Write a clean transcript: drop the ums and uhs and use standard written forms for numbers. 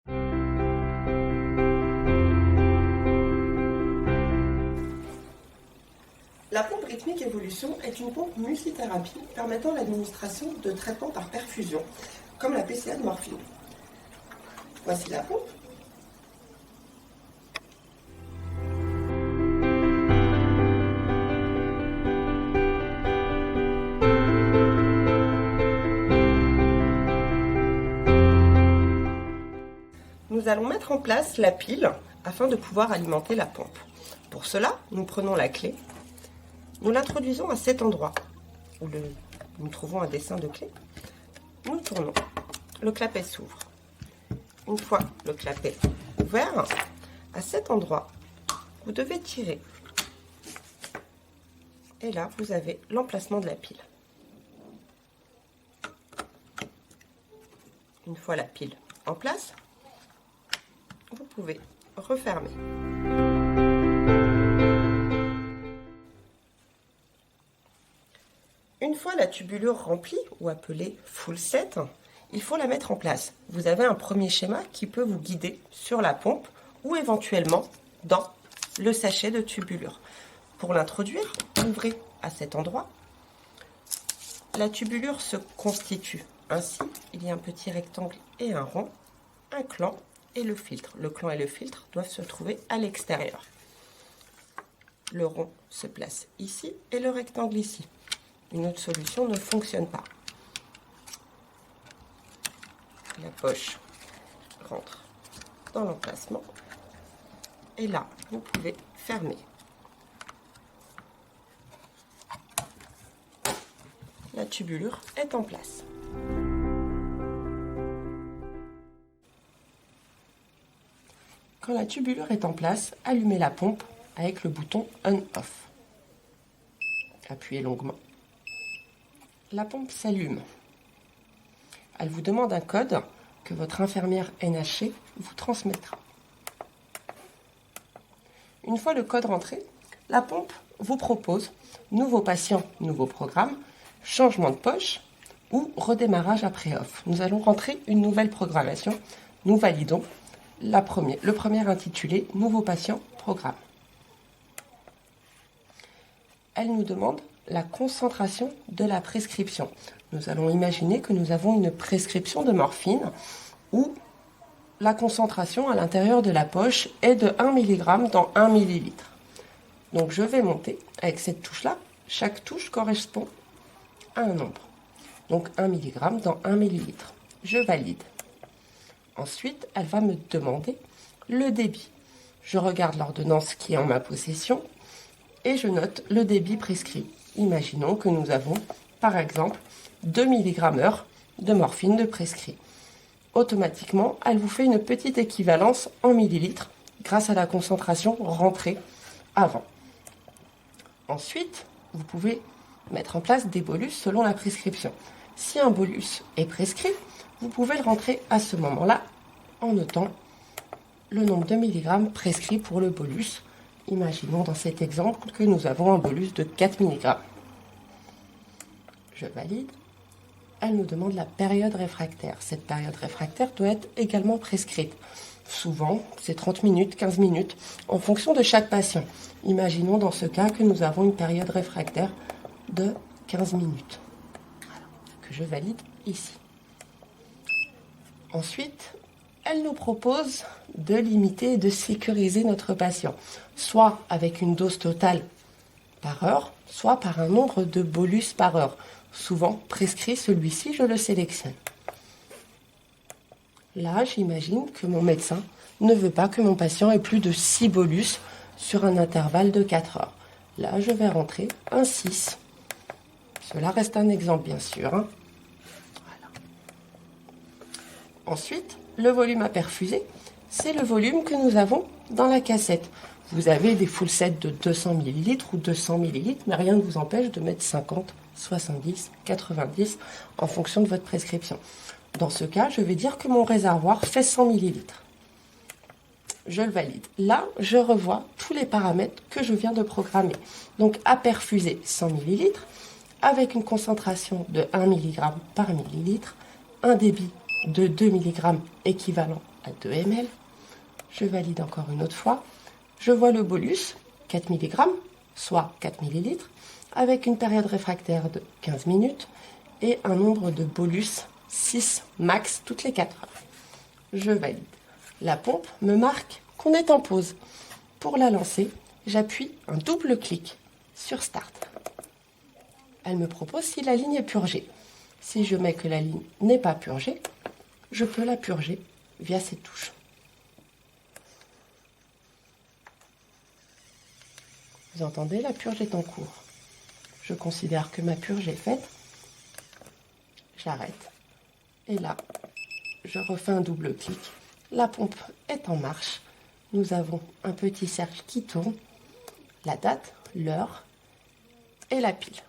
La pompe rythmique évolution est une pompe multithérapie permettant l'administration de traitements par perfusion, comme la PCA de morphine. Voici la pompe. Nous allons mettre en place la pile afin de pouvoir alimenter la pompe. Pour cela, nous prenons la clé, nous l'introduisons à cet endroit où nous trouvons un dessin de clé. Nous tournons, le clapet s'ouvre. Une fois le clapet ouvert, à cet endroit, vous devez tirer. Et là, vous avez l'emplacement de la pile. Une fois la pile en place, vous pouvez refermer. Une fois la tubulure remplie, ou appelée full set, il faut la mettre en place. Vous avez un premier schéma qui peut vous guider sur la pompe ou éventuellement dans le sachet de tubulure. Pour l'introduire, ouvrez à cet endroit. La tubulure se constitue ainsi. Il y a un petit rectangle et un rond, un clan et le filtre. Le clan et le filtre doivent se trouver à l'extérieur. Le rond se place ici et le rectangle ici. Une autre solution ne fonctionne pas. La poche rentre dans l'emplacement. Et là, vous pouvez fermer. La tubulure est en place. Quand la tubulure est en place, allumez la pompe avec le bouton On/Off. Appuyez longuement. La pompe s'allume. Elle vous demande un code que votre infirmière NHC vous transmettra. Une fois le code rentré, la pompe vous propose nouveau patient, nouveau programme, changement de poche ou redémarrage après off. Nous allons rentrer une nouvelle programmation. Nous validons le premier intitulé nouveau patient, programme. Elle nous demande la concentration de la prescription. Nous allons imaginer que nous avons une prescription de morphine où la concentration à l'intérieur de la poche est de 1 mg dans 1 ml. Donc je vais monter avec cette touche-là. Chaque touche correspond à un nombre. Donc 1 mg dans 1 ml. Je valide. Ensuite, elle va me demander le débit. Je regarde l'ordonnance qui est en ma possession et je note le débit prescrit. Imaginons que nous avons, par exemple, 2 mg/h de morphine de prescrit. Automatiquement, elle vous fait une petite équivalence en millilitres grâce à la concentration rentrée avant. Ensuite, vous pouvez mettre en place des bolus selon la prescription. Si un bolus est prescrit, vous pouvez le rentrer à ce moment-là en notant le nombre de milligrammes prescrit pour le bolus. Imaginons dans cet exemple que nous avons un bolus de 4 mg. Je valide. Elle nous demande la période réfractaire. Cette période réfractaire doit être également prescrite. Souvent, c'est 30 minutes, 15 minutes, en fonction de chaque patient. Imaginons dans ce cas que nous avons une période réfractaire de 15 minutes, que je valide ici. Ensuite, elle nous propose de limiter et de sécuriser notre patient, soit avec une dose totale par heure, soit par un nombre de bolus par heure. Souvent prescrit, celui-ci, je le sélectionne. Là, j'imagine que mon médecin ne veut pas que mon patient ait plus de 6 bolus sur un intervalle de 4 heures. Là, je vais rentrer un 6. Cela reste un exemple, bien sûr. Voilà. Ensuite, le volume à perfuser, c'est le volume que nous avons dans la cassette. Vous avez des full sets de 200 ml ou 200 ml, mais rien ne vous empêche de mettre 50, 70, 90 en fonction de votre prescription. Dans ce cas, je vais dire que mon réservoir fait 100 ml. Je le valide. Là, je revois tous les paramètres que je viens de programmer. Donc, à perfuser 100 ml avec une concentration de 1 mg par millilitre, un débit de 2 mg équivalent à 2 ml. Je valide encore une autre fois. Je vois le bolus, 4 mg, soit 4 ml, avec une période réfractaire de 15 minutes et un nombre de bolus 6 max toutes les 4 heures. Je valide. La pompe me marque qu'on est en pause. Pour la lancer, j'appuie un double clic sur Start. Elle me propose si la ligne est purgée. Si je mets que la ligne n'est pas purgée, je peux la purger via cette touche. Vous entendez, la purge est en cours. Je considère que ma purge est faite. J'arrête. Et là, je refais un double clic. La pompe est en marche. Nous avons un petit cercle qui tourne, la date, l'heure et la pile.